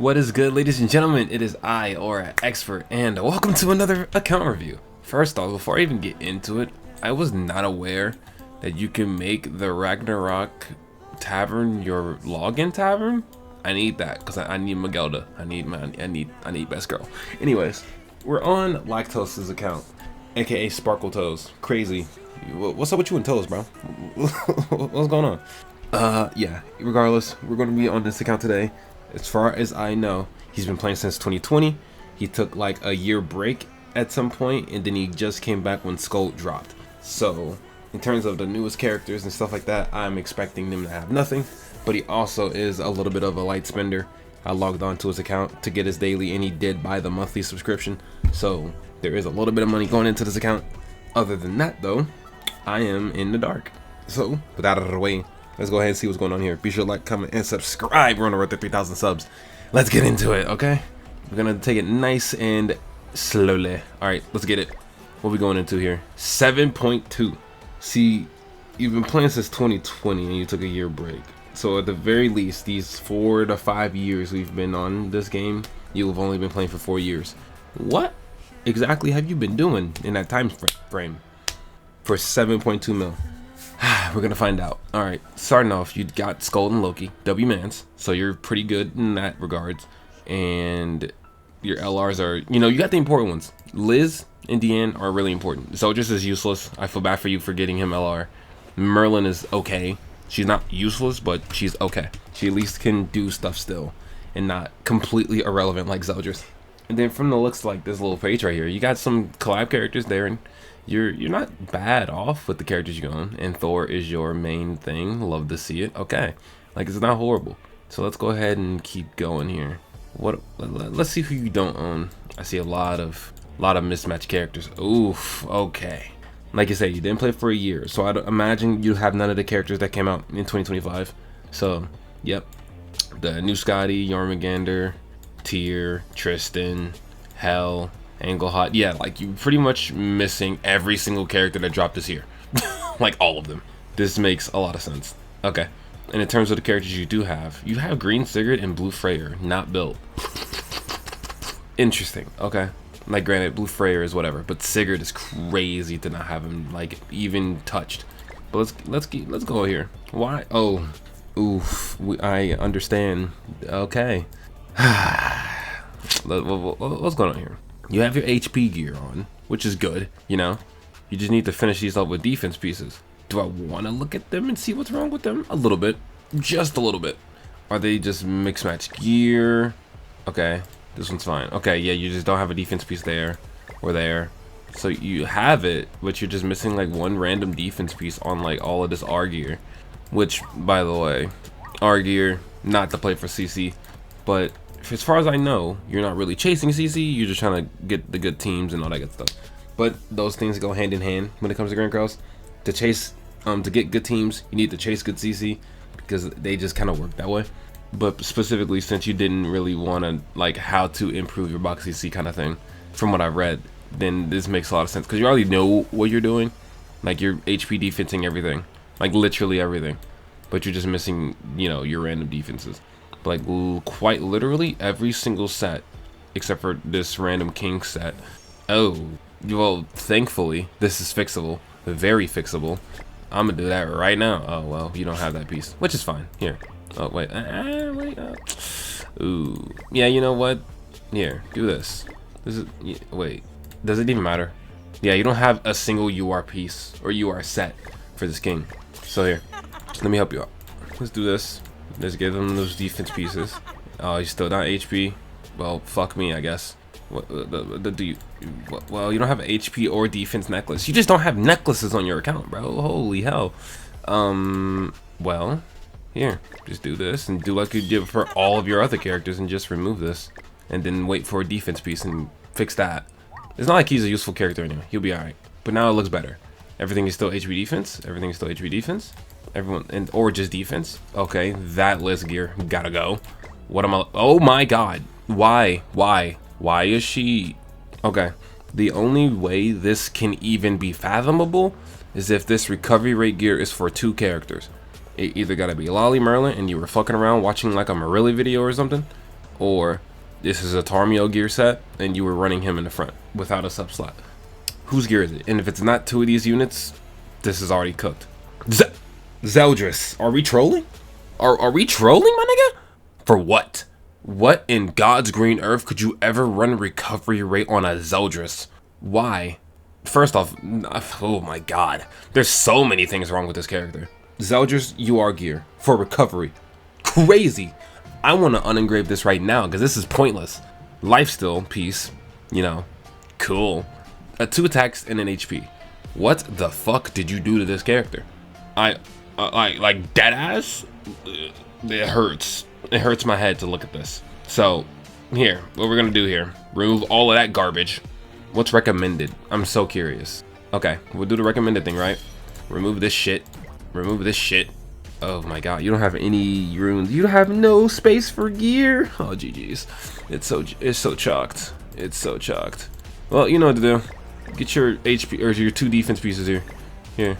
What is good, ladies and gentlemen? It is I, Aura Expert, and welcome to another account review. First off, before I even get into it, I was not aware that you can make the Ragnarok tavern your login tavern. I need that because I need Magelda. I need best girl. Anyways, we're on Lactose's account, aka Sparkle Toes. Crazy. What's up with you and Toes, bro? What's going on? Yeah. Regardless, we're going to be on this account today. As far as I know, he's been playing since 2020. He took like a year break at some point, and then he just came back when Skull dropped. So, in terms of the newest characters and stuff like that, I'm expecting them to have nothing. But he also is a little bit of a light spender. I logged on to his account to get his daily, and he did buy the monthly subscription. So, there is a little bit of money going into this account. Other than that, though, I am in the dark. So, with that out of the way, let's go ahead and see what's going on here. Be sure to like, comment, and subscribe. We're on the road to 3,000 subs. Let's get into it, okay? We're gonna take it nice and slowly. All right, let's get it. What are we going into here? 7.2. See, you've been playing since 2020 and you took a year break. So at the very least, these 4 to 5 years we've been on this game, you've only been playing for 4 years. What exactly have you been doing in that time frame for 7.2 mil? We're gonna find out. All right, starting off, you got Skull and Loki, W mans, so you're pretty good in that regards. And your LRs are, you got the important ones. Liz and Deanne are really important. Soldiers is useless. I feel bad for you for getting him LR. Merlin is okay. She's not useless, but she's okay. She at least can do stuff still, and not completely irrelevant like Zeldris. And then from the looks like this little page right here, you got some collab characters there, and you're not bad off with the characters you're going. And Thor is your main thing. Love to see it. Okay, like it's not horrible. So let's go ahead and keep going here. Let's see who you don't own. I see a lot of mismatched characters. Oof. Okay. Like I said, you didn't play for a year, so I'd imagine you have none of the characters that came out in 2025. So, yep, the new Scotty, Jormungandr, Tyr, Tristan, Hel, Engelhot. Yeah, like you pretty much missing every single character that dropped this year. Like all of them. This makes a lot of sense. Okay. And in terms of the characters you do have, you have Green Sigurd and Blue Freyr, not built. Interesting. Okay. Like granted, Blue Freyr is whatever, but Sigurd is crazy to not have him like even touched. But let's go here. Why? Oh, oof. I understand. Okay. What's going on here? You have your HP gear on, which is good. You just need to finish these up with defense pieces. Do I want to look at them and see what's wrong with them? A little bit, just a little bit. Are they just mixed match gear? Okay. This one's fine. Okay, yeah, you just don't have a defense piece there or there. So you have it, but you're just missing like one random defense piece on like all of this R gear. Which, by the way, R gear, not to play for CC. But as far as I know, you're not really chasing CC. You're just trying to get the good teams and all that good stuff. But those things go hand in hand when it comes to Grandcross. To chase, to get good teams, you need to chase good CC because they just kind of work that way. But specifically, since you didn't really want to like how to improve your box CC kind of thing, from what I've read, then this makes a lot of sense because you already know what you're doing. Like you're HP defensing everything, like literally everything, but you're just missing, your random defenses. But like quite literally every single set, except for this random king set. Oh, well, thankfully this is fixable, very fixable. I'm gonna do that right now. Oh well, you don't have that piece, which is fine. Here. Oh wait, ooh, yeah. You know what? Here, do this. This is wait. Does it even matter? Yeah, you don't have a single UR piece or UR set for this king. So here, let me help you out. Let's do this. Let's give them those defense pieces. Oh, he's still not HP. Well, fuck me, I guess. Well, you don't have an HP or defense necklace. You just don't have necklaces on your account, bro. Holy hell. Well. Here, just do this and do like you did for all of your other characters and just remove this and then wait for a defense piece and fix that. It's not like he's a useful character anyway. He'll be alright. But now it looks better. Everything is still HP defense. Everything is still HP defense. Or just defense. Okay, that list gear gotta go. What am I? Oh my god. Why? Why is she? Okay. The only way this can even be fathomable is if this recovery rate gear is for 2 characters. It either gotta be Lolly Merlin and you were fucking around watching like a Marilli video or something, or this is a Tarmio gear set and you were running him in the front without a sub slot. Whose gear is it? And if it's not two of these units, this is already cooked. Zeldris, are we trolling? Are we trolling, my nigga? For what? What in God's green earth could you ever run recovery rate on a Zeldris? Why? First off, oh my god. There's so many things wrong with this character. Zeldris UR gear for recovery. Crazy. I want to unengrave this right now because this is pointless. Lifesteal piece, you know, cool. 2 attacks and an HP. What the fuck did you do to this character? Like dead ass? It hurts. It hurts my head to look at this. So here, what we're gonna do here, remove all of that garbage. What's recommended? I'm so curious. Okay, we'll do the recommended thing, right? Remove this shit. Remove this shit. Oh my god, you don't have any runes. You don't have no space for gear. Oh GG's. It's so chalked. It's so chalked. Well, you know what to do. Get your HP or your 2 defense pieces here. Here.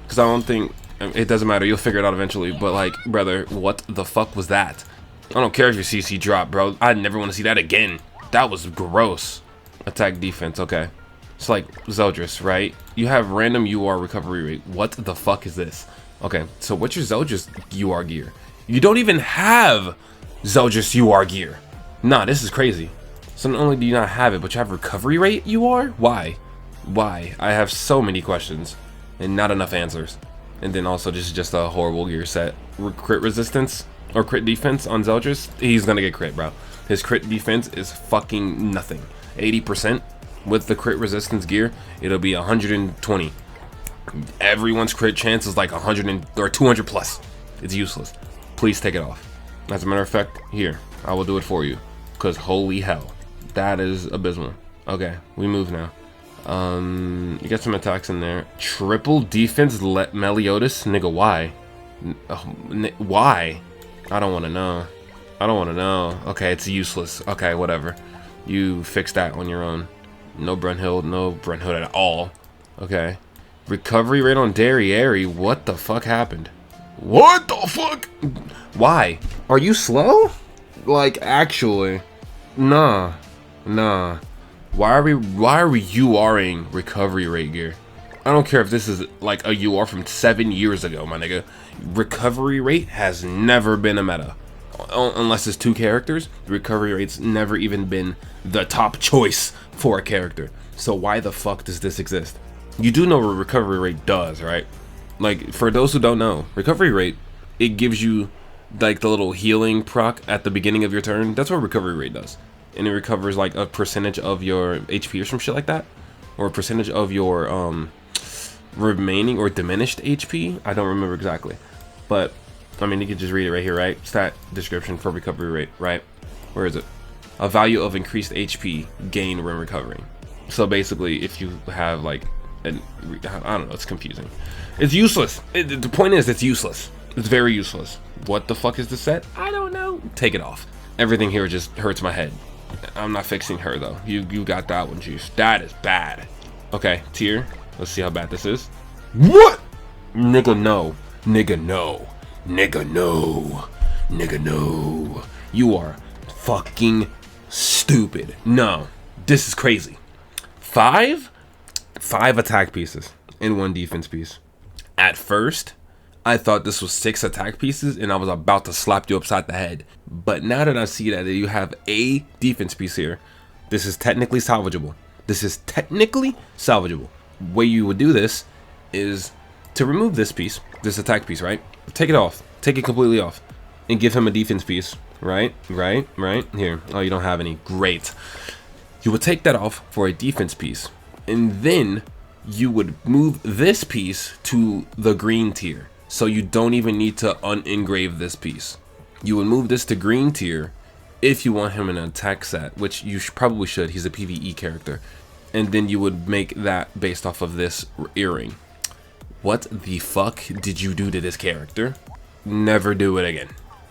Cause I don't think it doesn't matter, you'll figure it out eventually. But like, brother, what the fuck was that? I don't care if your CC dropped, bro. I never want to see that again. That was gross. Attack defense, okay. It's like Zeldris, right? You have random UR recovery rate. What the fuck is this? Okay, so what's your Zeldris UR gear? You don't even have Zeldris UR gear. Nah, this is crazy. So not only do you not have it, but you have recovery rate UR? Why? Why? I have so many questions and not enough answers. And then also just a horrible gear set. Crit resistance or crit defense on Zeldris, he's gonna get crit, bro. His crit defense is fucking nothing. 80% with the crit resistance gear, it'll be 120. Everyone's crit chance is like 100 or 200 plus. It's useless. Please take it off. As a matter of fact, here, I will do it for you. Cause holy hell, that is abysmal. Okay, we move now. You got some attacks in there. Triple defense Meliodas, nigga, why? Why? I don't want to know. I don't want to know. Okay, it's useless. Okay, whatever. You fix that on your own. No Brunhild, no Brunhild at all. Okay. Recovery rate on Derriere. What the fuck happened? What the fuck? Why? Are you slow? Like, actually. Nah. Nah. Why are we URing recovery rate gear? I don't care if this is like a UR from 7 years ago, my nigga. Recovery rate has never been a meta. Unless it's 2 characters, the recovery rate's never even been the top choice for a character. So why the fuck does this exist? You do know what recovery rate does, right? Like, for those who don't know, recovery rate, it gives you like the little healing proc at the beginning of your turn. That's what recovery rate does. And it recovers like a percentage of your HP or some shit like that. Or a percentage of your remaining or diminished HP. I don't remember exactly. But, I mean, you can just read it right here, right? Stat description for recovery rate, right? Where is it? A value of increased HP gained when recovering. So basically, if you have like, I don't know, it's confusing. It's useless. The point is, it's useless. It's very useless. What the fuck is the set? I don't know. Take it off. Everything here just hurts my head. I'm not fixing her though. You got that one, Juice. That is bad. Okay, tier. Let's see how bad this is. What? Nigga, no. Nigga, no. Nigga, no. Nigga, no. You are fucking stupid. No. This is crazy. 5 attack pieces and 1 defense piece. At first, I thought this was 6 attack pieces and I was about to slap you upside the head. But now that I see that you have a defense piece here, this is technically salvageable. This is technically salvageable. Way you would do this is to remove this piece, this attack piece, right? Take it off. Take it completely off. And give him a defense piece. Right? Here. Oh, you don't have any. Great. You would take that off for a defense piece. And then you would move this piece to the green tier. So you don't even need to unengrave this piece. You would move this to green tier if you want him in an attack set, which you probably should. He's a PvE character. And then you would make that based off of this earring. What the fuck did you do to this character? Never do it again.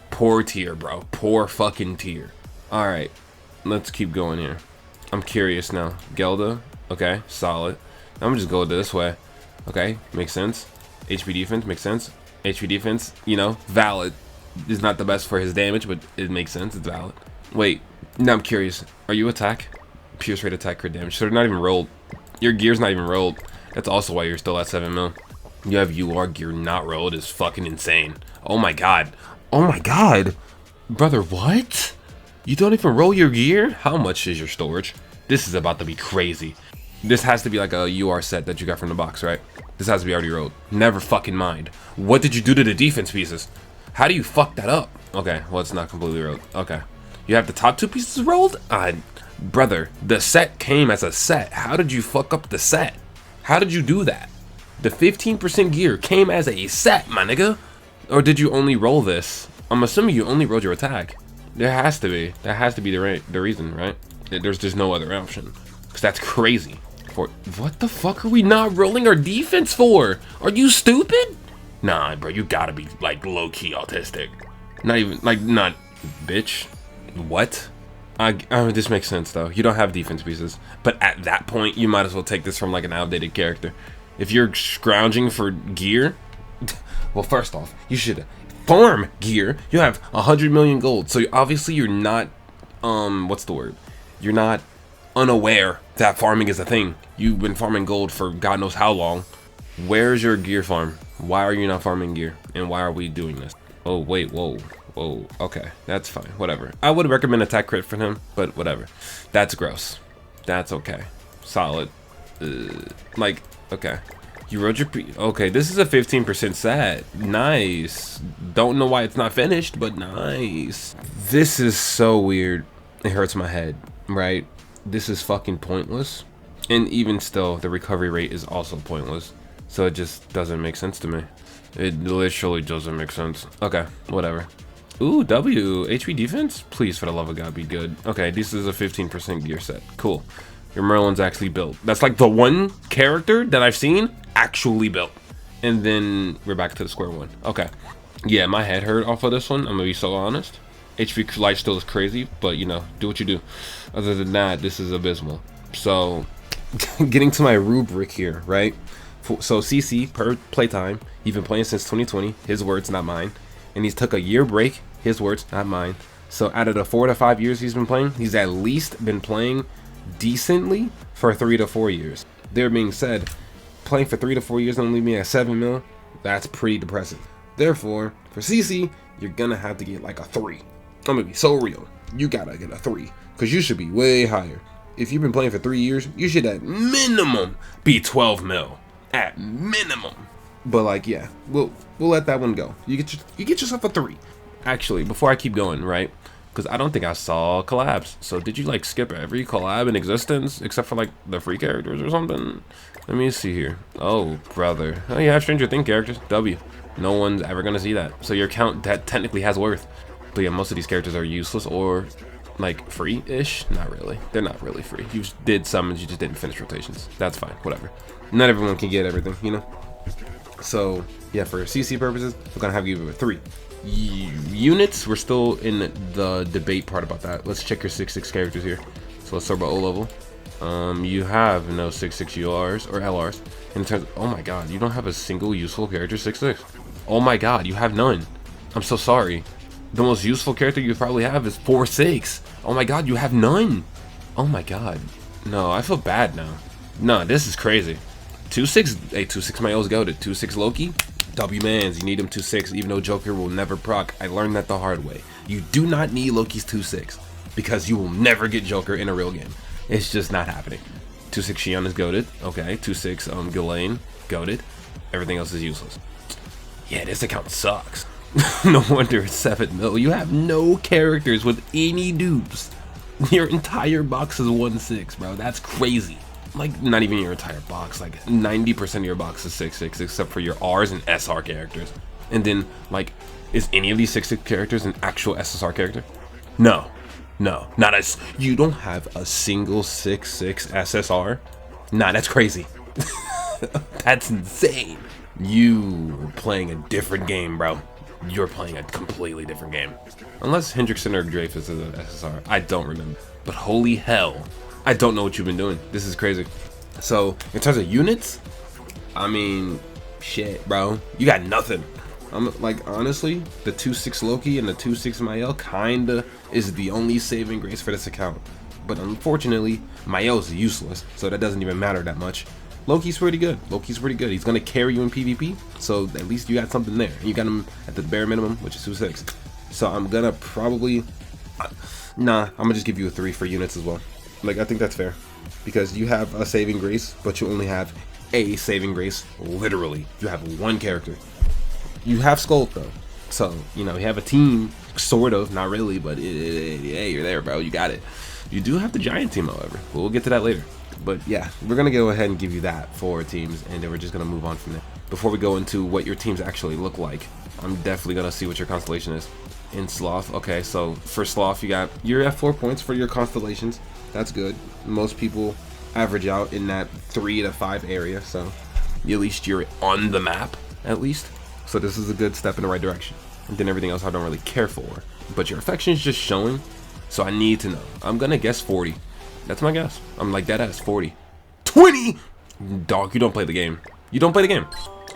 Poor tier, bro. Poor fucking tier. Alright, let's keep going here. I'm curious now. Gelda, okay, solid. I'm gonna just go this way. Okay, makes sense. HP defense, makes sense. HP defense, you know, valid. Is not the best for his damage, but it makes sense, it's valid. Wait, now I'm curious. Are you attack? Pierce rate, attack, crit damage. So they're not even rolled. Your gear's not even rolled. That's also why you're still at 7 mil. You have UR gear not rolled is fucking insane. Oh my god. Oh my god. Brother, what? You don't even roll your gear? How much is your storage? This is about to be crazy. This has to be like a UR set that you got from the box, right? This has to be already rolled. Never fucking mind. What did you do to the defense pieces? How do you fuck that up? Okay, well, it's not completely rolled. Okay. You have the top 2 pieces rolled? Brother, the set came as a set. How did you fuck up the set? How did you do that? The 15% gear came as a set, my nigga. Or did you only roll this? I'm assuming you only rolled your attack. There has to be. That has to be the reason, right? There's just no other option. Because that's crazy. What the fuck are we not rolling our defense for? Are you stupid? Nah, bro, you gotta be like low-key autistic. Not even, like, not, bitch. What? This makes sense though. You don't have defense pieces. But at that point, you might as well take this from like an outdated character. If you're scrounging for gear, well, first off, you should farm gear. You have 100 million gold. So obviously you're not, what's the word? You're not unaware that farming is a thing. You've been farming gold for God knows how long. Where's your gear farm? Why are you not farming gear? And why are we doing this? Oh, wait, whoa. Whoa, okay, that's fine, whatever. I would recommend attack crit for him, but whatever. That's gross. That's okay. Solid. Like, okay. You rolled your okay, this is a 15% set. Nice. Don't know why it's not finished, but nice. This is so weird. It hurts my head, right? This is fucking pointless. And even still, the recovery rate is also pointless. So it just doesn't make sense to me. It literally doesn't make sense. Okay, whatever. Ooh, W, HP defense? Please, for the love of God, be good. Okay, this is a 15% gear set. Cool. Your Merlin's actually built. That's like the one character that I've seen actually built. And then we're back to the square one. Okay. Yeah, my head hurt off of this one. I'm gonna be so honest. HP life still is crazy, but you know, do what you do. Other than that, this is abysmal. So, getting to my rubric here, right? So CC per playtime. He's been playing since 2020. His words, not mine. And he's took a year break. His words, not mine. So out of the 4 to 5 years he's been playing, he's at least been playing decently for 3 to 4 years. There being said, playing for 3 to 4 years and only being at 7 mil, that's pretty depressing. Therefore, for CC, you're gonna have to get like a 3. I'm gonna be so real. You gotta get a 3, because you should be way higher. If you've been playing for 3 years, you should at minimum be 12 mil. At minimum. But like, yeah, we'll let that one go. You get yourself a 3. Actually, before I keep going, right? Because I don't think I saw collabs. So did you like skip every collab in existence except for like the free characters or something? Let me see here. Oh, brother. Oh, you have Stranger Things characters. W. No one's ever gonna see that. So your account that technically has worth. But yeah, most of these characters are useless or like free-ish. Not really. They're not really free. You did summons, you just didn't finish rotations. That's fine. Whatever. Not everyone can get everything, you know. So yeah, for CC purposes, we're gonna have you give it a 3. Units, we're still in the debate part about that. Let's check your 6/6 characters here. So let's start about O level. You have no 6/6 URs or LRs. In terms of, oh my god, you don't have a single useful character 6/6. Oh my god, you have none. I'm so sorry. The most useful character you probably have is 4/6. Oh my god, you have none. Oh my god. No, I feel bad now. No, this is crazy. 2/6, hey, 2/6 my O's go to 2/6 Loki. W mans, you need him 2/6, even though Joker will never proc. I learned that the hard way. You do not need Loki's 2/6 because you will never get Joker in a real game. It's just not happening. 2/6 Shion is goated. Okay, 2/6 Ghislaine, goated. Everything else is useless. Yeah, this account sucks. No wonder it's 7 mil. You have no characters with any dupes. Your entire box is 1/6, bro. That's crazy. Like, not even your entire box. Like, 90% of your box is 6/6, except for your Rs and SR characters. And then, like, is any of these 6/6 characters an actual SSR character? No. No. Not as... You don't have a single 6/6 SSR? Nah, that's crazy. That's insane. You are playing a different game, bro. You're playing a completely different game. Unless Hendrickson or Dreyfus is an SSR. I don't remember. But holy hell. I don't know what you've been doing. This is crazy. So, in terms of units, I mean, shit, bro. You got nothing. I'm like, honestly, the 2/6 Loki and the 2/6 Mael kinda is the only saving grace for this account. But unfortunately, Mael's useless, so that doesn't even matter that much. Loki's pretty good. Loki's pretty good. He's gonna carry you in PvP, so at least you got something there. You got him at the bare minimum, which is 2/6. So I'm gonna probably, nah, I'm gonna just give you a 3 for units as well. Like, I think that's fair, because you have a saving grace, but you only have a saving grace. Literally, you have one character. You have Skulk though, so you know you have a team, sort of, not really, but hey, you're there, bro. You got it. You do have the giant team, however. But we'll get to that later. But yeah, we're gonna go ahead and give you that for teams, and then we're just gonna move on from there. Before we go into what your teams actually look like, I'm definitely gonna see what your constellation is. In Sloth, okay, so for Sloth, you're at 4 points for your constellations. That's good. Most people average out in that 3 to 5 area, so at least you're on the map, at least. So this is a good step in the right direction. And then everything else I don't really care for. But your affection is just showing, so I need to know. I'm gonna guess 40. That's my guess. I'm like, that ass 40. 20! Dog, you don't play the game. You don't play the game.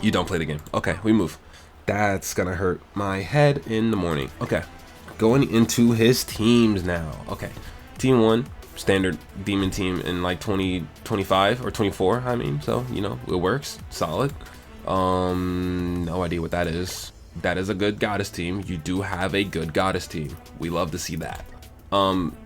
You don't play the game. Okay, we move. That's gonna hurt my head in the morning. Okay, going into his teams now. Okay, team 1, standard demon team in like 2025 or 24, I mean, so you know it works. Solid. No idea what that is. That is a good goddess team. You do have a good goddess team. We love to see that.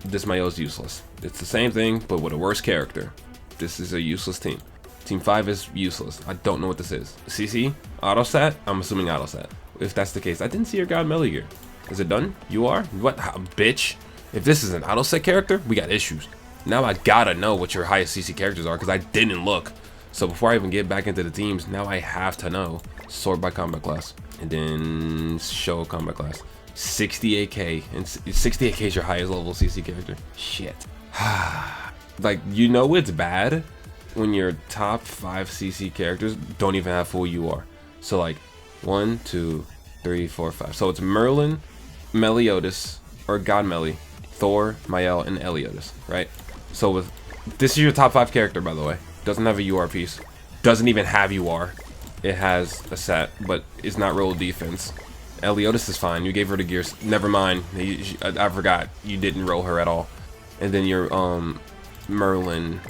This Mayo is useless. It's the same thing, but with a worse character. This is a useless team. Team 5 is useless. I don't know what this is. CC? Autosat? I'm assuming autosat. If that's the case, I didn't see your god Melly here. Is it done? You are? What? How, bitch? If this is an autosat character, we got issues. Now I gotta know what your highest CC characters are, because I didn't look. So before I even get back into the teams, now I have to know. Sort by combat class. And then show combat class. 68k. And 68k is your highest level CC character. Shit. Like, you know it's bad when your top 5 CC characters don't even have full UR. So like 1, 2, 3, 4, 5. So it's Merlin, Meliodas, or God Melly, Thor, Mael, and Eliodas, right? So with this is your top 5 character, by the way. Doesn't have a UR piece. Doesn't even have UR. It has a set, but it's not real defense. Eliodas is fine. You gave her the gears. Never mind. I forgot. You didn't roll her at all. And then your Merlin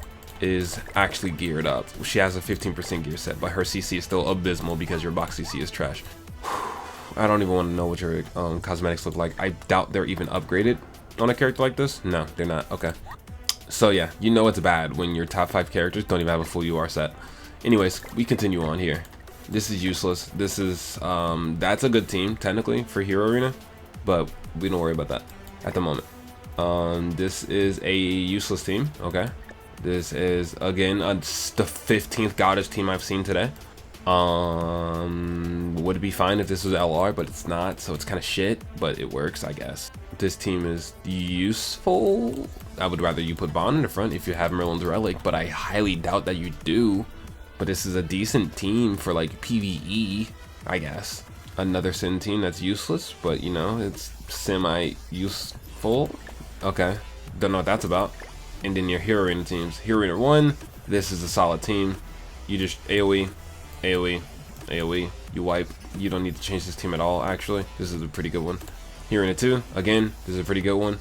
is actually geared up. She has a 15% gear set, but her CC is still abysmal because your box CC is trash. I don't even want to know what your cosmetics look like. I doubt they're even upgraded on a character like this. No, they're not. Okay. So yeah, you know it's bad when your top 5 characters don't even have a full UR set. Anyways, we continue on here. This is useless. This is that's a good team technically for Hero Arena, but we don't worry about that at the moment. This is a useless team. Okay, this is again the 15th goddess team I've seen today. Would be fine if this was LR, but it's not, so it's kind of shit, but it works, I guess. This team is useful. I would rather you put Bond in the front if you have Merlin's Relic, but I highly doubt that you do. But this is a decent team for like PvE, I guess. Another Sin team that's useless, but you know, it's semi-useful. Okay, don't know what that's about. And then your Hero Arena teams. Hero Arena 1, this is a solid team. You just AoE, AoE, AoE, you wipe. You don't need to change this team at all, actually. This is a pretty good one. Hero Arena 2, again, this is a pretty good one.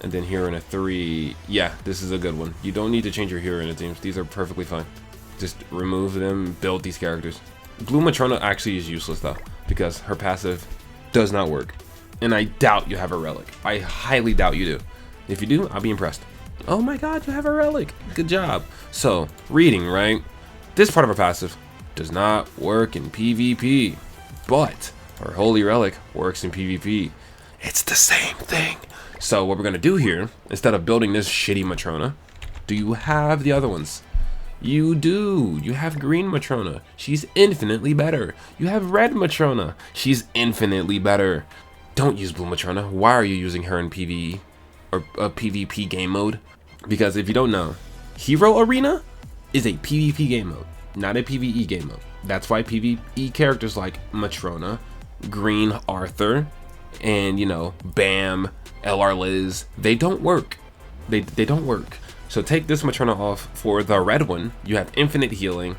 And then Hero Arena 3, yeah, this is a good one. You don't need to change your Hero Arena teams. These are perfectly fine. Just remove them, build these characters. Blue Matrona actually is useless though, because her passive does not work. And I doubt you have a relic. I highly doubt you do. If you do, I'll be impressed. Oh my god, you have a relic. Good job. So, reading, right? This part of her passive does not work in PvP, but her holy relic works in PvP. It's the same thing. So what we're gonna do here, instead of building this shitty Matrona, do you have the other ones? You do. You have green Matrona. She's infinitely better. You have red Matrona. She's infinitely better. Don't use blue Matrona. Why are you using her in PvE or PvP game mode? Because if you don't know, Hero Arena is a PvP game mode, not a PvE game mode. That's why PvE characters like Matrona, Green Arthur, and you know, Bam, LR Liz, they don't work. They don't work. So take this Matrona off for the red one. You have infinite healing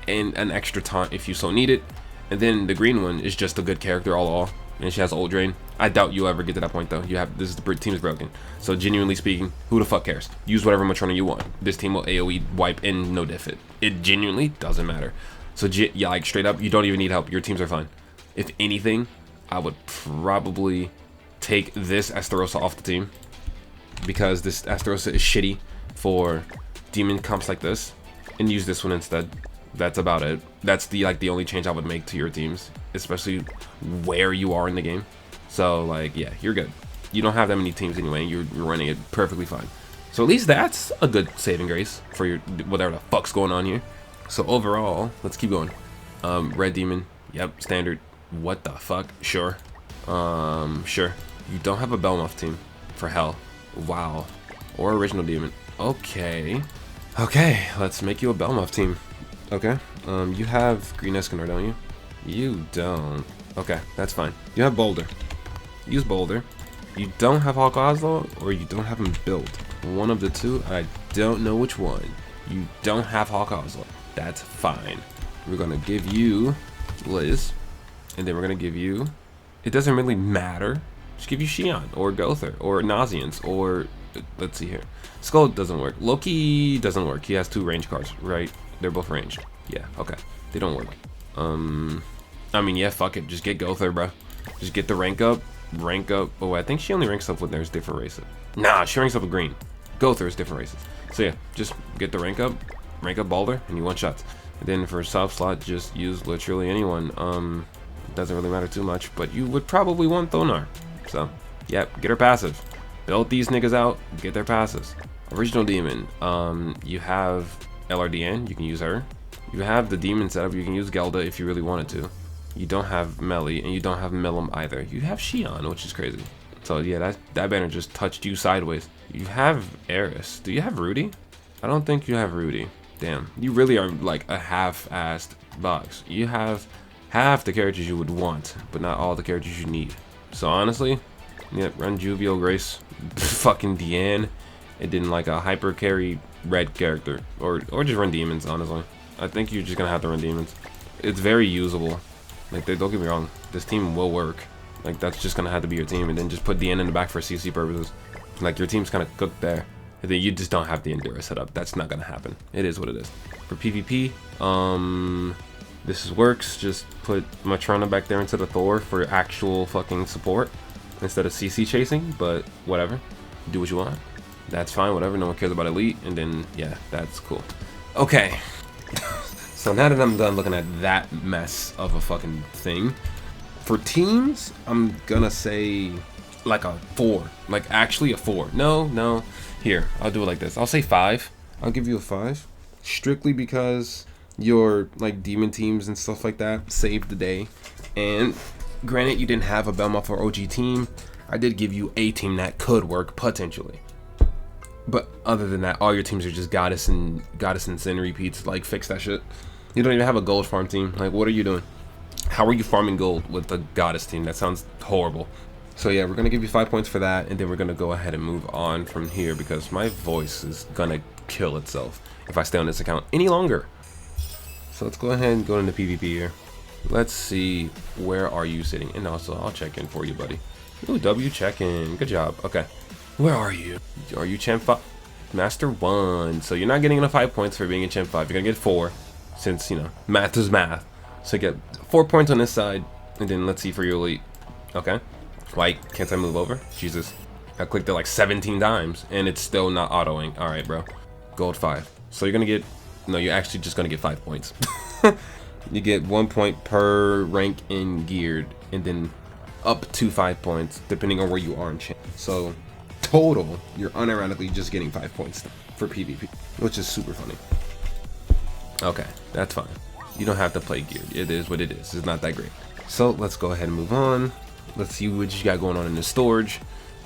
and an extra taunt if you so need it. And then the green one is just a good character all, and she has ult drain. I doubt you'll ever get to that point though. This is the team is broken. So genuinely speaking, who the fuck cares? Use whatever Matrona you want. This team will AoE wipe and no diff it. It genuinely doesn't matter. So yeah, like straight up, you don't even need help. Your teams are fine. If anything, I would probably take this Astarosa off the team, because this Astarosa is shitty for demon comps like this, and use this one instead. That's about it. That's the only change I would make to your teams, especially where you are in the game. So like, yeah, you're good. You don't have that many teams anyway, and you're running it perfectly fine. So at least that's a good saving grace for your whatever the fuck's going on here. So overall, let's keep going. Red demon, yep, standard. What the fuck? Sure. Sure. You don't have a Belmoth team, for hell. Wow. Or original demon. Okay. Okay, let's make you a Belmoth team. Okay, you have Green Escanor, don't you? You don't. Okay, that's fine. You have Boulder. Use Boulder. You don't have Hawk Oslo, or you don't have him built. One of the two, I don't know which one. You don't have Hawk Oslo. That's fine. We're gonna give you Liz, and then we're gonna give you, it doesn't really matter, just give you Xion, or Gother, or Nauseans, or, let's see here. Skull doesn't work. Loki doesn't work. He has 2 range cards, right? They're both ranged. Yeah, okay. They don't work. I mean, yeah, fuck it. Just get Gother, bro. Just get the rank up. Rank up. Oh, I think she only ranks up when there's different races. Nah, she ranks up with green. Gother is different races. So yeah, just get the rank up Balder, and you one shots. And then for soft slot, just use literally anyone. It doesn't really matter too much, but you would probably want Thonar. So, yeah, get her passive. Build these niggas out, get their passives. Original demon. You have LRDN, you can use her. You have the demon setup, you can use Gelda if you really wanted to. You don't have Melly, and you don't have Millum either. You have Xion, which is crazy. So yeah, that banner just touched you sideways. You have Eris. Do you have Rudy? I don't think you have Rudy. Damn, you really are like a half-assed box. You have half the characters you would want, but not all the characters you need. So honestly, yeah, run Juvio, Grace, fucking Deanne, and then like a hyper carry red character, or just run demons. Honestly, I think you're just gonna have to run demons. It's very usable. Like, don't get me wrong, this team will work. Like, that's just gonna have to be your team, and then just put Deanne in the back for CC purposes. Like, your team's kind of cooked there, and then you just don't have the Endura set up. That's not gonna happen. It is what it is. For PvP, this works. Just put Matrona back there into the Thor for actual fucking support instead of CC chasing, but whatever. Do what you want. That's fine, whatever. No one cares about Elite, and then, yeah, that's cool. Okay. So now that I'm done looking at that mess of a fucking thing, for teams, I'm gonna say like a 4. Like, actually a 4. No. Here, I'll do it like this. I'll say 5. I'll give you a 5. Strictly because your, like, demon teams and stuff like that saved the day. And granted, you didn't have a Belmoth or OG team. I did give you a team that could work, potentially. But other than that, all your teams are just Goddess and Sin repeats. Like, fix that shit. You don't even have a gold farm team. Like, what are you doing? How are you farming gold with a Goddess team? That sounds horrible. So yeah, we're gonna give you 5 points for that, and then we're gonna go ahead and move on from here because my voice is gonna kill itself if I stay on this account any longer. So let's go ahead and go into PvP here. Let's see, where are you sitting? And also, I'll check in for you, buddy. Ooh, W check-in. Good job. Okay. Where are you? Are you Champ 5? Master 1. So you're not getting enough 5 points for being in Champ 5. You're gonna get 4, since, you know, math is math. So you get 4 points on this side, and then let's see for your Elite. Okay. White, can't I move over? Jesus. I clicked it like 17 times, and it's still not autoing. Alright, bro. Gold 5. So you're gonna get, no, you're actually just gonna get 5 points. You get 1 point per rank in geared, and then up to 5 points, depending on where you are in champ. So total, you're unironically just getting 5 points for PvP, which is super funny. Okay, that's fine. You don't have to play geared. It is what it is. It's not that great. So let's go ahead and move on. Let's see what you got going on in the storage.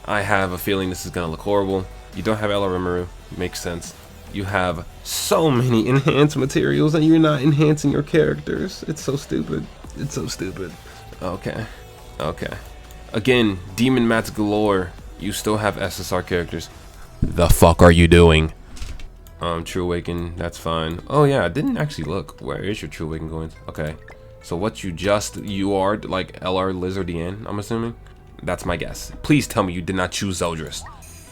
I have a feeling this is gonna look horrible. You don't have LRMRU. Makes sense. You have so many enhanced materials and you're not enhancing your characters. It's so stupid. It's so stupid. Okay. Okay. Again, demon mats galore. You still have SSR characters. The fuck are you doing? True Awaken, that's fine. Oh yeah, I didn't actually look. Where is your True Awaken going? Okay. So what you are like LR Lizardian, I'm assuming. That's my guess. Please tell me you did not choose Zeldris.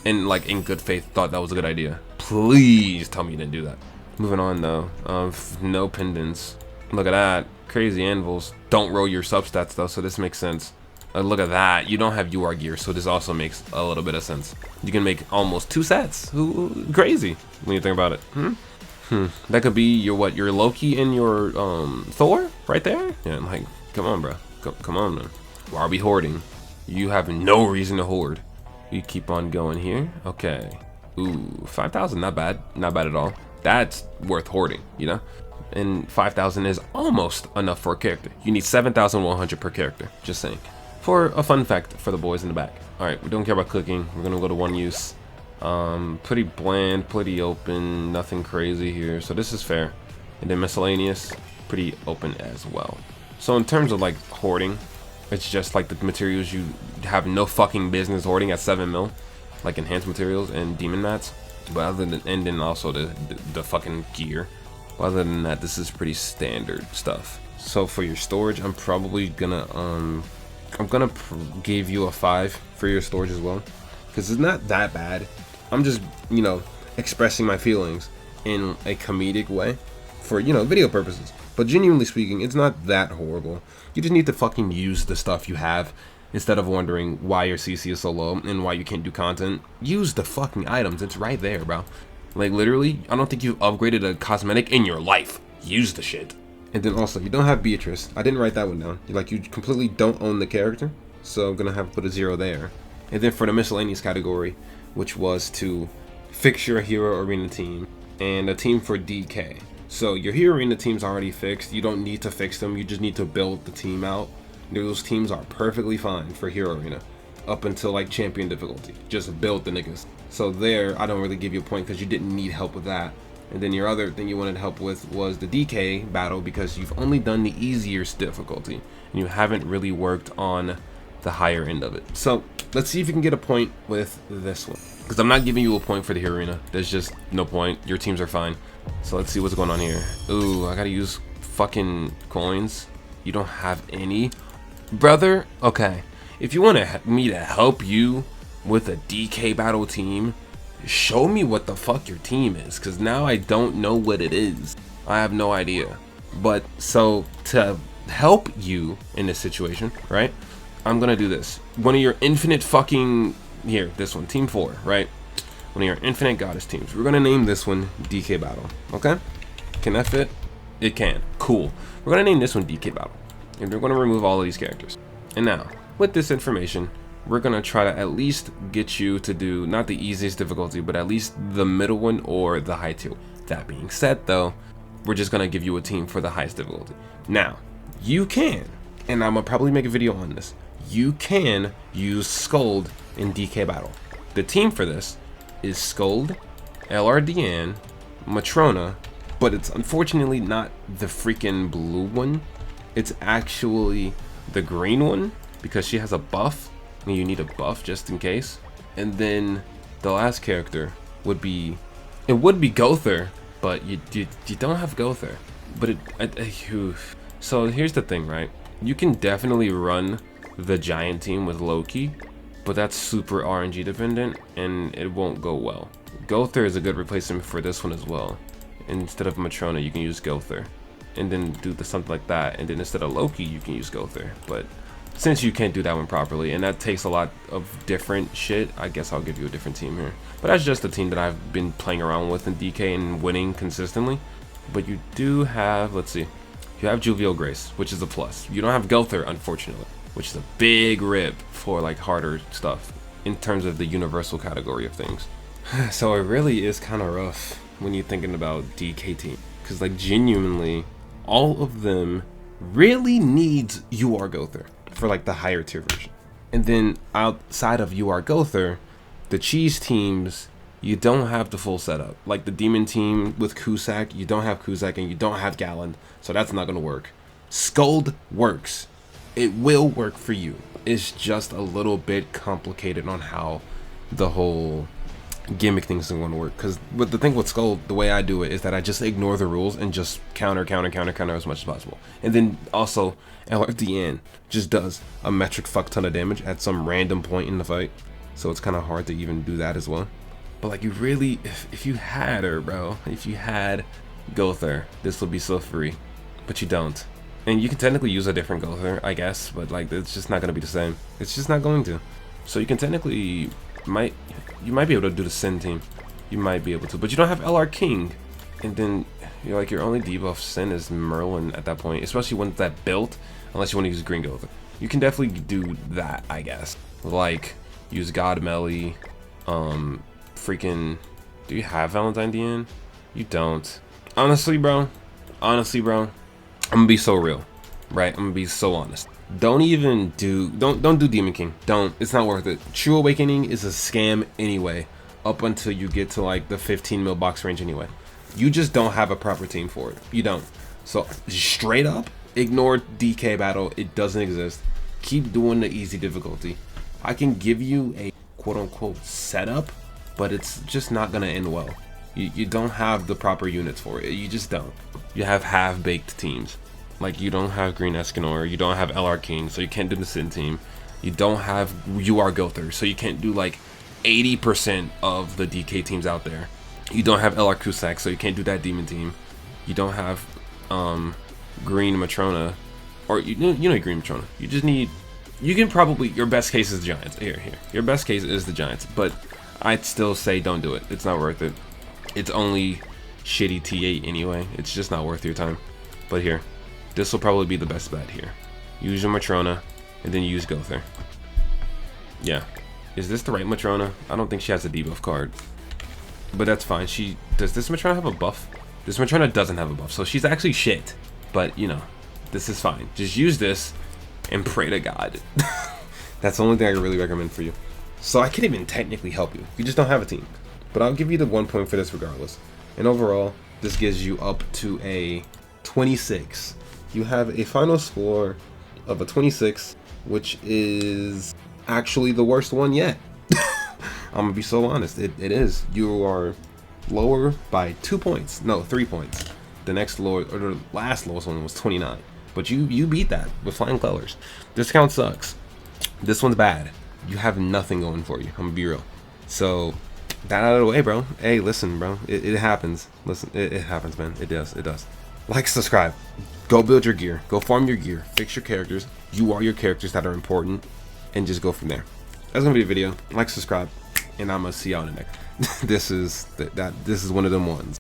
And like in good faith thought that was a good idea. Please tell me you didn't do that. Moving on though. No pendants. Look at that. Crazy anvils. Don't roll your substats though, so this makes sense. Look at that. You don't have UR gear, so this also makes a little bit of sense. You can make almost 2 sets. Crazy when you think about it. That could be your what? Your Loki and your Thor right there. Yeah, like come on, bro. Come on, man. Why are we hoarding? You have no reason to hoard. You keep on going here. Okay. Ooh, 5,000. Not bad. Not bad at all. That's worth hoarding, you know. And 5,000 is almost enough for a character. You need 7,100 per character. Just saying. For a fun fact for the boys in the back. All right, we don't care about cooking. We're gonna go to one use. Pretty bland, pretty open, nothing crazy here. So this is fair. And then miscellaneous, pretty open as well. So in terms of like hoarding, it's just like the materials you have no fucking business hoarding at 7 mil, like enhanced materials and demon mats. But other than, and then also the fucking gear. But other than that, this is pretty standard stuff. So for your storage, I'm probably gonna give you a 5 for your storage as well, because it's not that bad. I'm just, you know, expressing my feelings in a comedic way for, you know, video purposes. But genuinely speaking, it's not that horrible. You just need to fucking use the stuff you have instead of wondering why your CC is so low and why you can't do content. Use the fucking items. It's right there, bro. Like literally, I don't think you've upgraded a cosmetic in your life. Use the shit. And then also, you don't have Beatrice. I didn't write that one down. You completely don't own the character, so I'm gonna have to put a 0 there. And then for the miscellaneous category, which was to fix your hero arena team and a team for DK. So your hero arena team's already fixed. You don't need to fix them. You just need to build the team out. Those teams are perfectly fine for hero arena up until like champion difficulty. Just build the niggas. So there, I don't really give you a point because you didn't need help with that. And then your other thing you wanted help with was the DK battle, because you've only done the easier difficulty and you haven't really worked on the higher end of it. So let's see if you can get a point with this one, because I'm not giving you a point for the hero arena. There's just no point. Your teams are fine. So let's see what's going on here. Ooh, I gotta use fucking coins. You don't have any, brother. Okay, if you want me to help you with a DK battle team, show me what the fuck your team is, because now I don't know what it is. I have no idea. But so to help you in this situation, right, I'm gonna do this. One of your infinite fucking, here, this one, team 4, right? One of your infinite goddess teams. We're gonna name this one DK battle. Okay, can that fit? It can. Cool. We're gonna name this one DK battle, and we're gonna remove all of these characters. And now with this information, we're gonna try to at least get you to do not the easiest difficulty, but at least the middle one or the high tier. That being said though, we're just gonna give you a team for the highest difficulty. Now you can, and I'm gonna probably make a video on this, you can use Scold in DK battle. The team for this is Scold, LR Deanne, Matrona, but it's unfortunately not the freaking blue one. It's actually the green one, because she has a buff and you need a buff just in case. And then the last character would be, it would be Gother, but you don't have Gother. But so here's the thing, right? You can definitely run the giant team with Loki, but that's super RNG dependent and it won't go well. Gother is a good replacement for this one as well. Instead of Matrona, you can use Gother, and then do something like that. And then instead of Loki, you can use Gother. But since you can't do that one properly, and that takes a lot of different shit, I guess I'll give you a different team here. But that's just a team that I've been playing around with in DK and winning consistently. But you do have, let's see, you have Jovial Grace, which is a plus. You don't have Gother, unfortunately, which is a big rip for like harder stuff in terms of the universal category of things. So it really is kind of rough when you're thinking about DK team, because like genuinely all of them really needs UR Gother for like the higher tier version. And then outside of UR Gother, the cheese teams, you don't have the full setup. Like the demon team with Cusack, you don't have Cusack and you don't have Galland, so that's not gonna work. Scold works. It will work for you. It's just a little bit complicated on how the whole gimmick things isn't going to work. Because the thing with Skull, the way I do it is that I just ignore the rules and just counter as much as possible. And then also LRDN just does a metric fuck ton of damage at some random point in the fight, so it's kind of hard to even do that as well. But like, you really, if you had her, bro, if you had Gother, this would be so free, but you don't. And you can technically use a different Gother, I guess, but like, it's just not going to be the same. It's just not going to. So you can technically, you might be able to do the Sin team. You might be able to, but you don't have LR King. And then you're like, your only debuff Sin is Merlin at that point, especially when it's that built, unless you want to use Green Gother. You can definitely do that, I guess. Like, use God Melee, freaking, do you have Valentine DN? You don't. Honestly, bro, I'm gonna be so real, right? I'm gonna be so honest. Don't even do, don't do Demon King. Don't, it's not worth it. True Awakening is a scam anyway, up until you get to like the 15 mil box range anyway. You just don't have a proper team for it. You don't. So straight up, ignore DK battle. It doesn't exist. Keep doing the easy difficulty. I can give you a quote unquote setup, but it's just not gonna end well. You don't have the proper units for it. You just don't. You have half-baked teams. Like, you don't have Green Escanor, you don't have LR King, so you can't do the Sin team. You don't have UR Gother, so you can't do like 80% of the DK teams out there. You don't have LR Cusack, so you can't do that Demon team. You don't have Green Matrona, or you know Green Matrona. You just need, you can probably, your best case is the Giants. Here. Your best case is the Giants, but I'd still say don't do it. It's not worth it. It's only shitty T8 anyway. It's just not worth your time. But here, this will probably be the best bet here. Use your Matrona, and then use Gother. Yeah. Is this the right Matrona? I don't think she has a debuff card. But that's fine. Does this Matrona have a buff? This Matrona doesn't have a buff, so she's actually shit. But, you know, this is fine. Just use this and pray to God. That's the only thing I really recommend for you. So I can't even technically help you. You just don't have a team. But I'll give you the 1 point for this regardless. And overall, this gives you up to a 26. You have a final score of a 26, which is actually the worst one yet. I'm gonna be so honest, it is. You are lower by 2 points. No, 3 points. The next lower, or the last lowest one was 29. But you beat that with flying colors. This count sucks. This one's bad. You have nothing going for you. I'm gonna be real. So that out of the way, bro. Hey, listen, bro. It happens. Listen, it happens, man. It does. Like, subscribe. Go build your gear. Go farm your gear. Fix your characters. You are your characters that are important, and just go from there. That's gonna be the video. Like, subscribe, and I'm gonna see y'all in the next. This is one of them ones.